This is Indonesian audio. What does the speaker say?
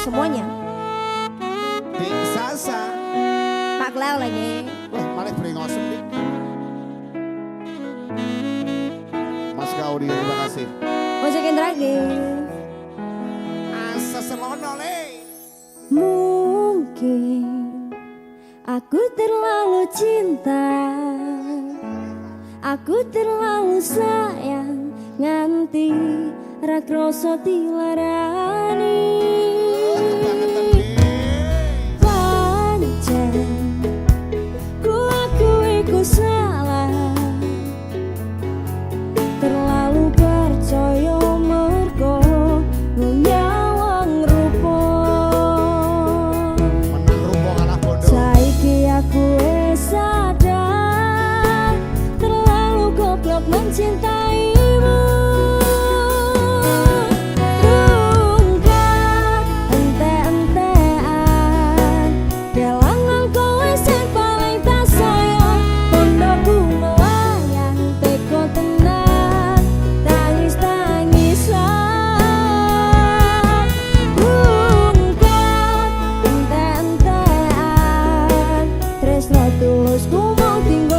semuanya. Di Sasa Pak Kleo lagi. wah malah brengosem nih. Mas Gaudi terima kasih. Musik yang terakhir. Asa semono le. Mungkin aku terlalu cinta, aku terlalu sayang, nganti ra kroso dilarani. Pancen ku salah, terlalu percaya mergo nyawang rupa. Menang rupa kalah bodoh. Saiki aku wis sadar, terlalu goblok mencintaimu. Rungkat ente-entean, kelangan kowe sing paling tak sayang. Pondokku melayang teko tenan, tangis-tangisan. Rungkat ente-entean, tresno tulus ku mau tinggal